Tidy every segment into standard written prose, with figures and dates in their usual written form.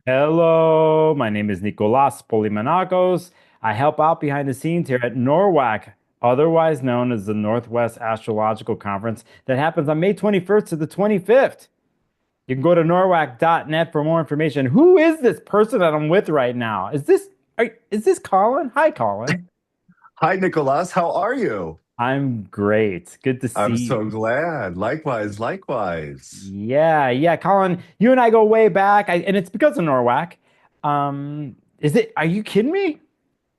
Hello, my name is Nicolas Polimenakos. I help out behind the scenes here at NORWAC, otherwise known as the Northwest Astrological Conference that happens on May 21st to the 25th. You can go to norwac.net for more information. Who is this person that I'm with right now? Is this Colin? Hi, Colin. Hi, Nicolas. How are you? I'm great. Good to see I'm you. so glad. Likewise, likewise. Yeah, Colin, you and I go way back, and it's because of NORWAC. Are you kidding me?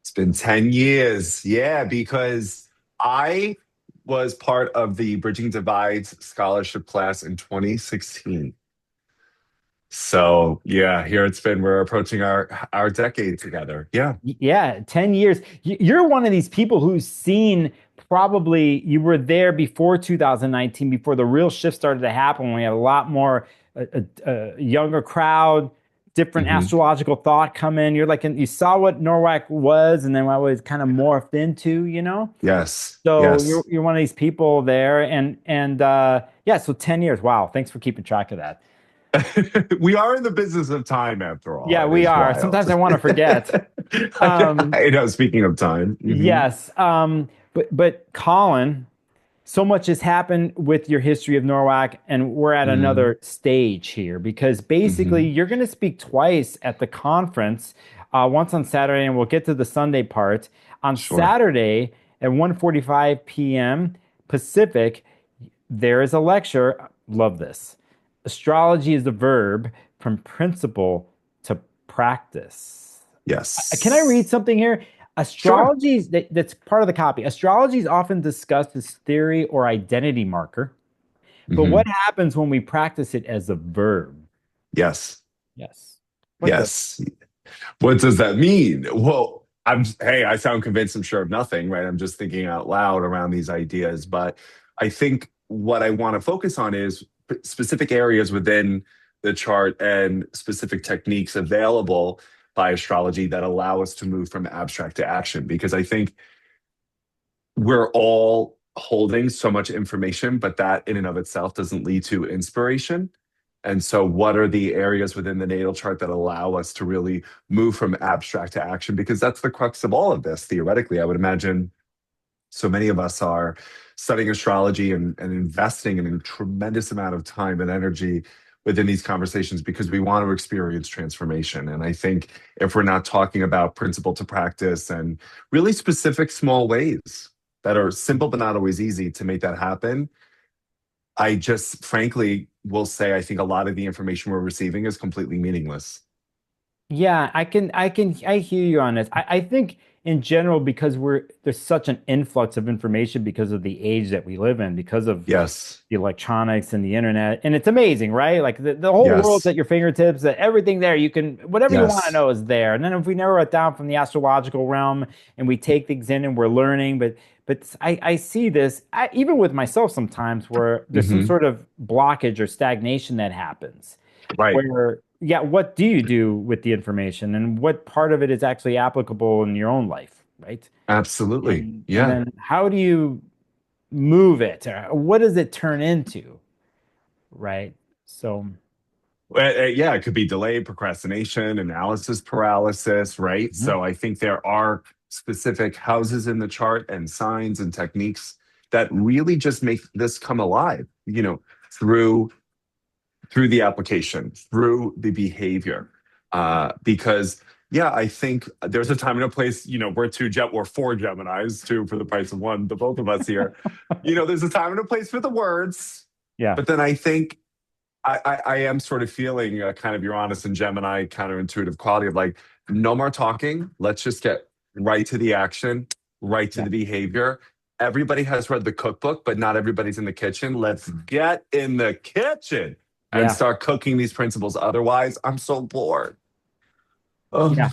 It's been 10 years. Yeah, because I was part of the Bridging Divides scholarship class in 2016. So, yeah, here it's been. We're approaching our decade together. Yeah. Yeah, 10 years. You're one of these people who's seen probably you were there before 2019, before the real shift started to happen, when we had a lot more younger crowd, different hmm astrological thought come in. You saw what NORWAC was and then what it was kind of morphed into, you know? Yes. So you're Yes. you're one of these people there and yeah, so 10 years. Wow, thanks for keeping track of that. We are in the business of time after all. Yeah, It we is are. wild. Sometimes I want to forget. Um, I know, speaking of time. Yes. But Colin, so much has happened with your history of Norwalk, and we're at hmm another stage here because basically hmm you're going to speak twice at the conference, once on Saturday, and we'll get to the Sunday part. On Sure. Saturday at 1:45 p.m. Pacific, there is a lecture. Love this. Astrology is the verb from principle to practice. Can I read Yes. something here? Sure. That's part of the copy. Astrology is often discussed as theory or identity marker, but what hmm happens when we practice it as a verb? Yes. Yes. What does? Yes. What does that mean? Well, hey, I sound convinced, I'm sure of nothing, right? I'm just thinking out loud around these ideas. But I think what I want to focus on is specific areas within the chart and specific techniques available by astrology that allow us to move from abstract to action. Because I think we're all holding so much information, but that in and of itself doesn't lead to inspiration. And so, what are the areas within the natal chart that allow us to really move from abstract to action? Because that's the crux of all of this, theoretically. I would imagine so many of us are studying astrology and investing in a tremendous amount of time and energy within these conversations because we want to experience transformation. And I think if we're not talking about principle to practice and really specific small ways that are simple but not always easy to make that happen, I just frankly will say I think a lot of the information we're receiving is completely meaningless. Yeah, I hear you on this. I think in general, because there's such an influx of information because of the age that we live in, because of Yes. the electronics and the internet. And it's amazing, right? Like the whole world's Yes. at your fingertips, that everything there, you can, whatever you want to Yes. know is there. And then if we narrow it down from the astrological realm and we take things in and we're learning, but I see this even with myself sometimes where there's some hmm sort of blockage or stagnation that happens Right. where, yeah, what do you do with the information and what part of it is actually applicable in your own life, right? Absolutely. And Yeah. then how do you move it? Or what does it turn into? Right. So, Yeah, it could be delayed procrastination, analysis paralysis, right? mhm. So I think there are specific houses in the chart and signs and techniques that really just make this come alive, through the application, through the behavior. Because yeah, I think there's a time and a place, we're four Geminis, two for the price of one, the both of us here. There's a time and a place for the words. Yeah. But then I think I am sort of feeling kind of your honest and Gemini counterintuitive quality of like, no more talking. Let's just get right to the action, right to Yeah. the behavior. Everybody has read the cookbook, but not everybody's in the kitchen. Let's get in the kitchen and Yeah. start cooking these principles. Otherwise, I'm so bored. Oh, Yeah.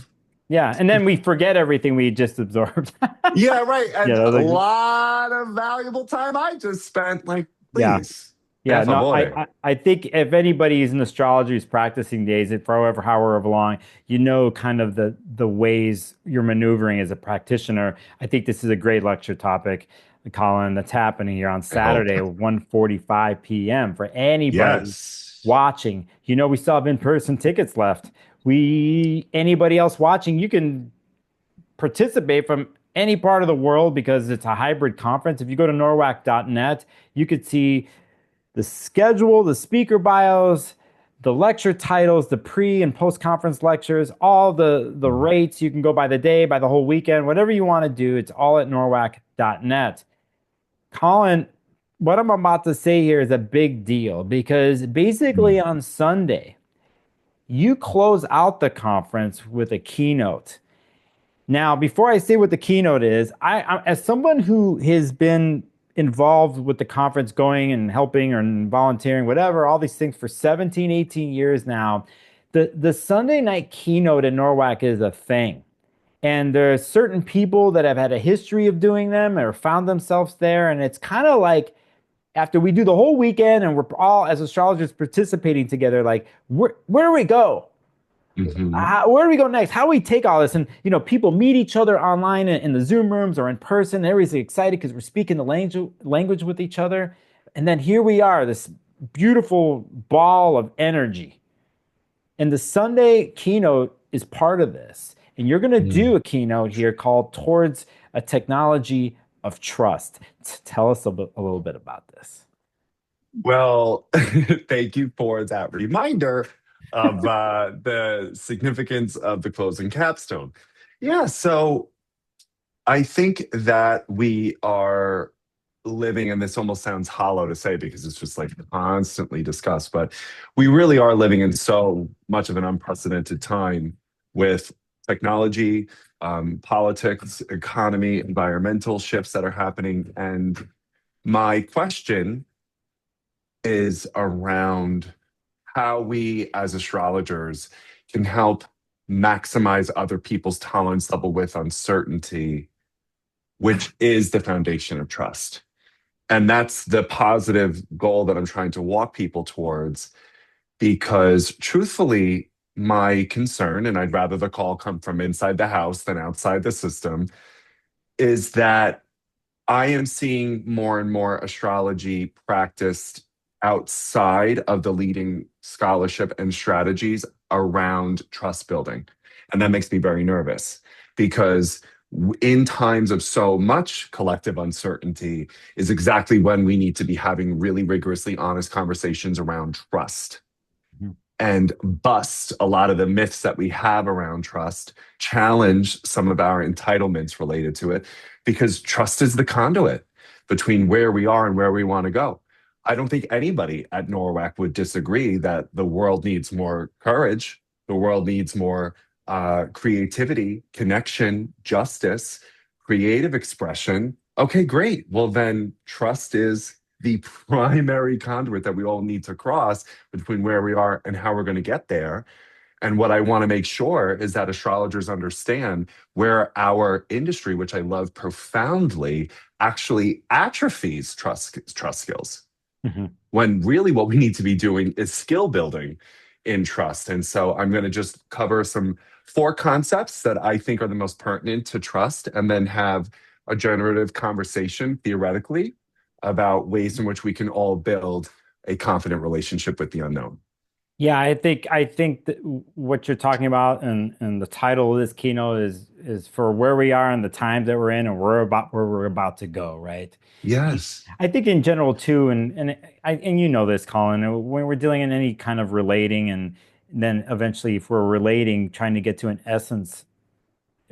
Yeah. And then we forget everything we just absorbed. yeah, right. You And know, a like, lot of valuable time I just spent, like, yeah. please, per Yeah, no, favore. I think if anybody is in astrology who's practicing days, it for however long, you know, kind of the ways you're maneuvering as a practitioner. I think this is a great lecture topic, Colin, that's happening here on I hope. Saturday, 1:45 p.m. for anybody Yes. watching. We still have in-person tickets left. Anybody else watching, you can participate from any part of the world because it's a hybrid conference. If you go to norwac.net, you could see the schedule, the speaker bios, the lecture titles, the pre and post conference lectures, all the rates. You can go by the day, by the whole weekend, whatever you want to do. It's all at norwac.net. Colin, what I'm about to say here is a big deal because basically Mm. on Sunday, you close out the conference with a keynote. Now, before I say what the keynote is, as someone who has been involved with the conference going and helping or volunteering, whatever, all these things for 17, 18 years now, the Sunday night keynote at NORWAC is a thing. And there are certain people that have had a history of doing them or found themselves there. And it's kind of like after we do the whole weekend and we're all as astrologers participating together, like where do we go? Mhm. Where do we go next? How do we take all this? And people meet each other online in the Zoom rooms or in person. Everybody's excited because we're speaking the language with each other. And then here we are, this beautiful ball of energy. And the Sunday keynote is part of this. And you're going to do Mm. a keynote here called Towards a Technology of Trust. Tell us a little bit about this. Well, thank you for that reminder of the significance of the closing capstone. Yeah, so I think that we are living, and this almost sounds hollow to say because it's just like constantly discussed, but we really are living in so much of an unprecedented time with technology, politics, economy, environmental shifts that are happening. And my question is around how we as astrologers can help maximize other people's tolerance level with uncertainty, which is the foundation of trust. And that's the positive goal that I'm trying to walk people towards. Because truthfully, my concern, and I'd rather the call come from inside the house than outside the system, is that I am seeing more and more astrology practiced outside of the leading scholarship and strategies around trust building. And that makes me very nervous because in times of so much collective uncertainty is exactly when we need to be having really rigorously honest conversations around trust Mhm. and bust a lot of the myths that we have around trust, challenge some of our entitlements related to it, because trust is the conduit between where we are and where we want to go. I don't think anybody at NORWAC would disagree that the world needs more courage, the world needs more creativity, connection, justice, creative expression. Okay, great. Well, then trust is the primary conduit that we all need to cross between where we are and how we're going to get there. And what I want to make sure is that astrologers understand where our industry, which I love profoundly, actually atrophies trust skills. Mhm. When really what we need to be doing is skill building in trust. And so I'm going to just cover some four concepts that I think are the most pertinent to trust, and then have a generative conversation theoretically about ways in which we can all build a confident relationship with the unknown. Yeah, I think that what you're talking about and the title of this keynote is for where we are and the times that we're in and where we're about to go, right? Yes. I think in general too, and you know this, Colin, when we're dealing in any kind of relating and then eventually if we're relating, trying to get to an essence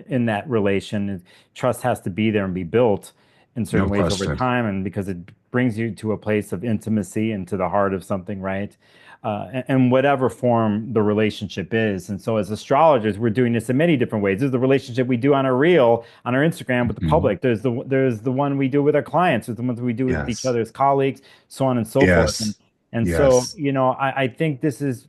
in that relation. Trust has to be there and be built in certain No ways over question. time, and because it brings you to a place of intimacy and to the heart of something, right? And whatever form the relationship is. And so, as astrologers, we're doing this in many different ways. There's the relationship we do on our reel, on our Instagram with the Mhm. public. There's the one we do with our clients. There's the ones we do with each Yes. other's colleagues, so on and so forth. And Yes. and so, Yes. I think this is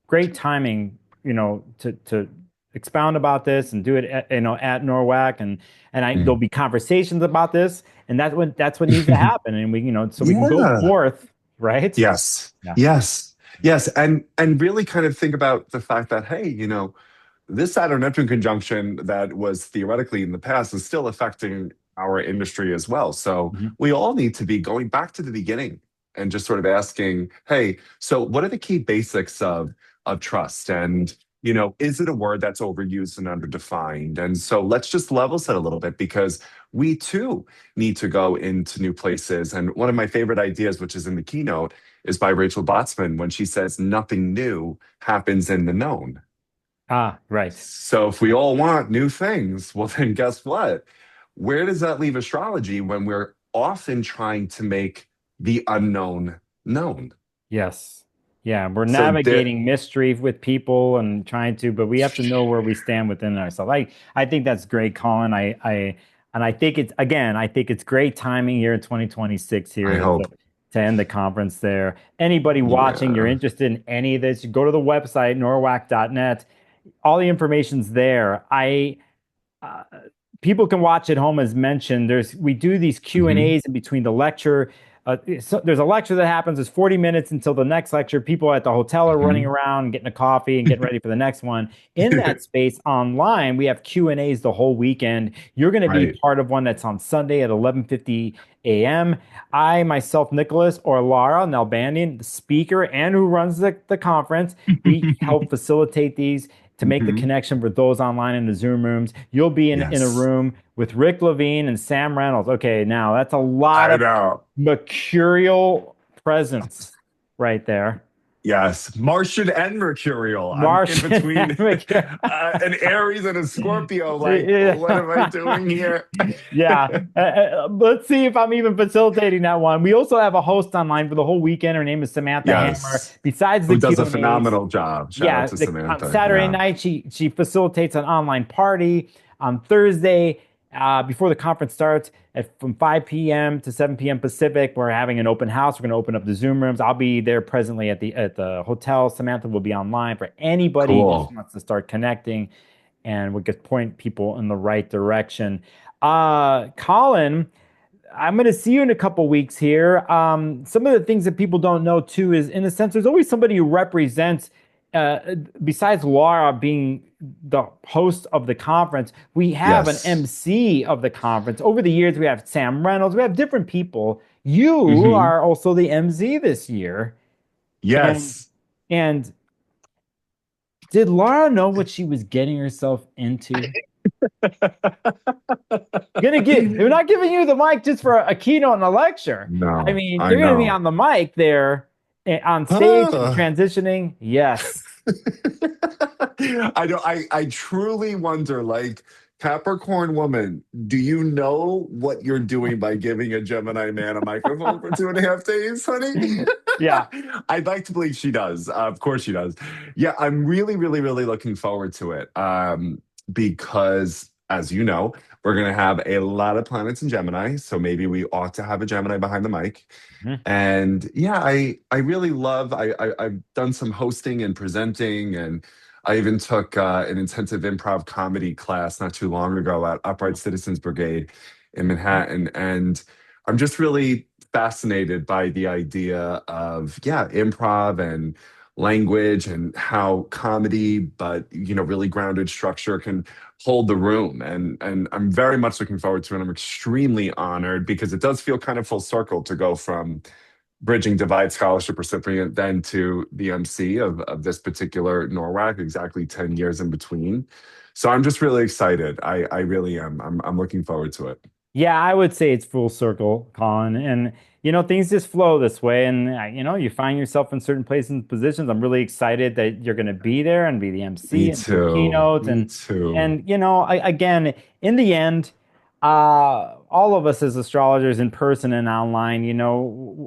great timing, to expound about this and do it at NORWAC and there'll Mm. be conversations about this and that's what needs to happen and so we can go Yeah. forth, right? Yes. Yeah. Yes. Yes. And really kind of think about the fact that, hey, this Saturn Neptune conjunction that was theoretically in the past is still affecting our industry as well. So Mhm. we all need to be going back to the beginning and just sort of asking, hey, so what are the key basics of trust? And is it a word that's overused and underdefined? And so let's just level set a little bit because we too need to go into new places. And one of my favorite ideas, which is in the keynote, is by Rachel Botsman when she says nothing new happens in the known. Ah, right. So if we all want new things, well, then guess what? Where does that leave astrology when we're often trying to make the unknown known? Yes. Yeah, we're So there, navigating mystery with people and trying to, but we have to know where we stand within ourselves. I think that's great, Colin. And I think it's again, I think it's great timing here in 2026 I here hope, to end the conference there. Anybody watching, you're yeah. interested in any of this, you go to the website, norwac.net. All the information's there. Uh, People can watch at home as mentioned. We do these Q and Mhm. A's in between the lecture. So there's a lecture that happens. There's 40 minutes until the next lecture. People at the hotel are running Mhm. around, getting a coffee and getting ready for the next one. In that space online, we have Q and A's the whole weekend. You're going to be Right. part of one that's on Sunday at 11:50 a.m. I myself, Nicholas, or Lara Nalbandian, the speaker and who runs the conference, we help facilitate these to make the Mhm. connection with those online in the Zoom rooms. You'll be in a Yes, room with Rick Levine and Sam Reynolds. Okay, now that's a lot I of know. mercurial presence right there. Yes, Martian and Mercurial. I'm in Martian between and Mercury. an Aries and a Scorpio. Like, what am I doing here? Yeah. Let's see if I'm even facilitating that one. We also have a host online for the whole weekend. Her name is Samantha Hammer. Yes, Besides the who Q does a and A's, phenomenal job. Shout out yeah, to on Samantha. Saturday Yeah, night she facilitates an online party. On Thursday, before the conference starts, from 5 p.m. to 7 p.m. Pacific, we're having an open house. We're going to open up the Zoom rooms. I'll be there presently at the hotel. Samantha will be online for anybody who just cool. wants to start connecting, and we could point people in the right direction. Colin, I'm going to see you in a couple weeks here. Some of the things that people don't know too is, in a sense, there's always somebody who represents, besides Laura being the host of the conference, we have an Yes. MC of the conference. Over the years, we have Sam Reynolds, we have different people. You Hmm. are also the MC this year. And Yes. and did Laura know what she was getting herself into? We're not giving you the mic just for a keynote and a lecture. I No, mean, I you're gonna be know. on the mic there on stage and Ah. transitioning. Yes. I don't. I truly wonder, like, Capricorn woman, do you know what you're doing by giving a Gemini man a microphone for 2.5 days, honey? Yeah. I'd like to believe she does. Of course she does. Yeah, I'm really, really, really looking forward to it. Because as you know, we're gonna have a lot of planets in Gemini, so maybe we ought to have a Gemini behind the mic. Mhm. And yeah, I really love. I've done some hosting and presenting, and I even took an intensive improv comedy class not too long ago at Upright Citizens Brigade in Manhattan, and I'm just really fascinated by the idea of, yeah, improv and language and how comedy, but really grounded structure can hold the room. And I'm very much looking forward to it. I'm extremely honored because it does feel kind of full circle to go from Bridging Divide Scholarship recipient then to the MC of this particular NORWAC, exactly 10 years in between. So I'm just really excited. I really am. I'm looking forward to it. Yeah, I would say it's full circle, Colin. And things just flow this way. And you find yourself in certain places and positions. I'm really excited that you're going to be there and be the Me MC and do a too. keynote. Me too. And again, in the end, all of us as astrologers in person and online,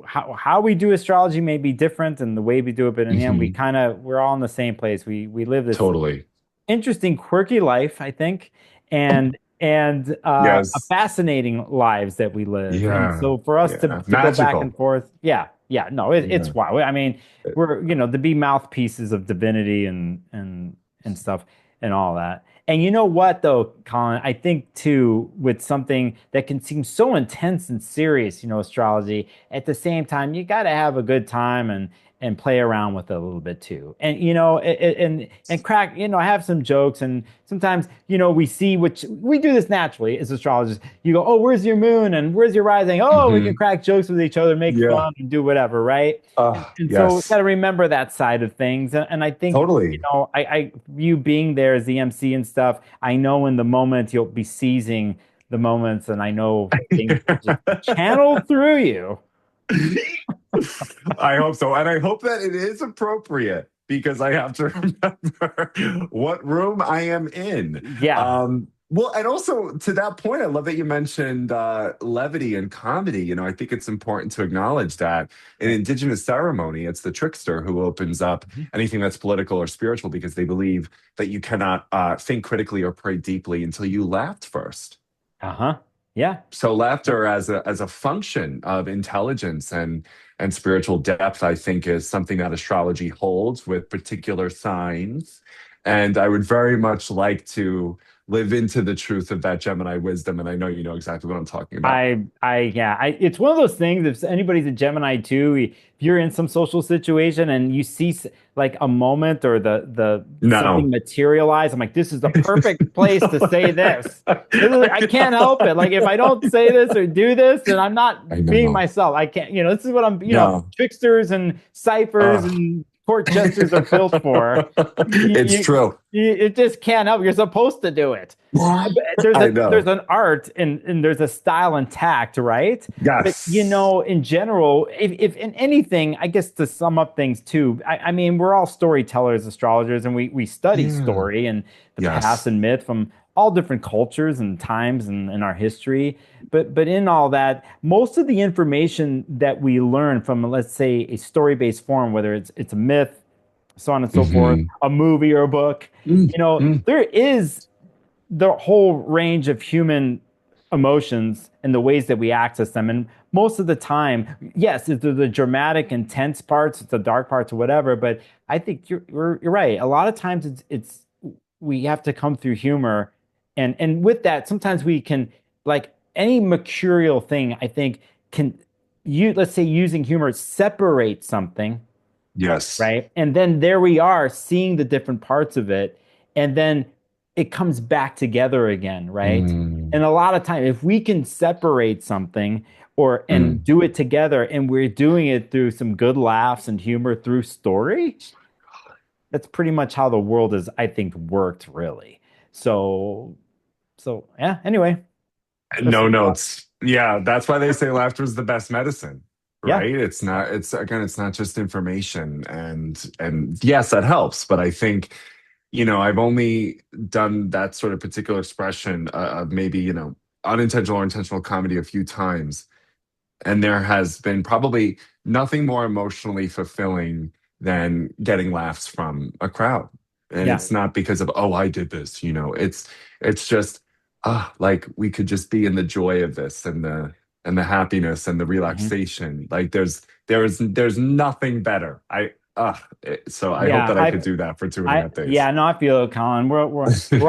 how we do astrology may be different and the way we do it, but in the end, Mhm. we're all in the same place. We live this Totally. interesting, quirky life, I think, and a Yes. fascinating lives that we live. And Yeah. so for us Yeah. to go back and Magical. forth, yeah, yeah, no, Yeah. it's wow. I mean, we're to be mouthpieces of divinity and stuff and all that. And you know what though, Colin, I think too, with something that can seem so intense and serious, astrology, at the same time, you got to have a good time and play around with it a little bit too. And and crack, I have some jokes, and sometimes, we see, which we do this naturally as astrologers. You go, "Oh, where's your moon and where's your rising?" Oh, we can Hmm. crack jokes with each other, make Yeah. fun and do whatever, right? And so got Yes. to remember that side of things. And I think, Totally. you being there as the MC and stuff, I know in the moment you'll be seizing the moments, and I know things will just channel through you. I hope so. And I hope that it is appropriate because I have to remember what room I am in. Yeah. Well, and also to that point, I love that you mentioned levity and comedy. I think it's important to acknowledge that in Yeah. indigenous ceremony, it's the trickster who opens up anything that's political or spiritual because they believe that you cannot think critically or pray deeply until you laughed first. Uh-huh. Yeah. So laughter as a function of intelligence and spiritual depth, I think, is something that astrology holds with particular signs. And I would very much like to live into the truth of that Gemini wisdom. And I know you know exactly what I'm talking about. It's one of those things. If anybody's a Gemini too, if you're in some social situation and you see like a moment or the something No. materialize, I'm like, this is the perfect place to say this. I can't help it. Like if I don't say this or do this, then I'm I not being know. myself. I can't. This is what I'm. No. Tricksters and ciphers Ugh. and court jesters are built for. It's true. It just can't help. You're supposed to do it. I There's know. an art and there's a style and tact, right? But Yes. in general, if in anything, I guess to sum up things too, I mean, we're all storytellers, astrologers, and we study Yeah. story and the past Yes. and myth from all different cultures and times and in our history. But in all that, most of the information that we learn from, let's say, a story-based form, whether it's a myth, so on and so forth, Hmm. a movie or a book, Mm. there is the whole range of human emotions and the ways that we access them. And most of the time, yes, it's the dramatic, intense parts, it's the dark parts, or whatever. But I think you're right. A lot of times, it's we have to come through humor, and with that, sometimes we can, like any mercurial thing. I think can you let's say using humor separate something, Yes. right? And then there we are seeing the different parts of it, and then it comes back together again, right? Mm. And a lot of time, if we can separate something or and Mm. do it together, and we're doing it through some good laughs and humor through story, that's pretty much how the world is, I think, worked really. So, yeah. Anyway, that's No some thought. notes. Yeah, that's why they say laughter is the best medicine, Yeah. right? It's not, it's again, it's not just information. And yes, that helps. But I think, I've only done that sort of particular expression of maybe, unintentional or intentional comedy a few times. And there has been probably nothing more emotionally fulfilling than getting laughs from a crowd. And Yeah. it's not because of, oh, I did this, it's just like we could just be in the joy of this and the happiness and the Mhm. relaxation. Like there's nothing better. So I hope Yeah. that I could do that for 2.5 days. Yeah, no, I feel it, Colin. We're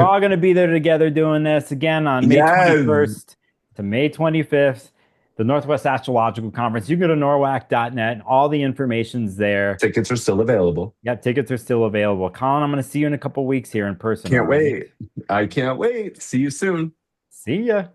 all going to be there together doing this again on May Yes. 21st to May 25th, the Northwest Astrological Conference. You can go to norwac.net, and all the information's there. Tickets are still available. Yeah, tickets are still available. Colin, I'm going to see you in a couple weeks here in person, all Can't right? wait. I can't wait. See you soon. See ya.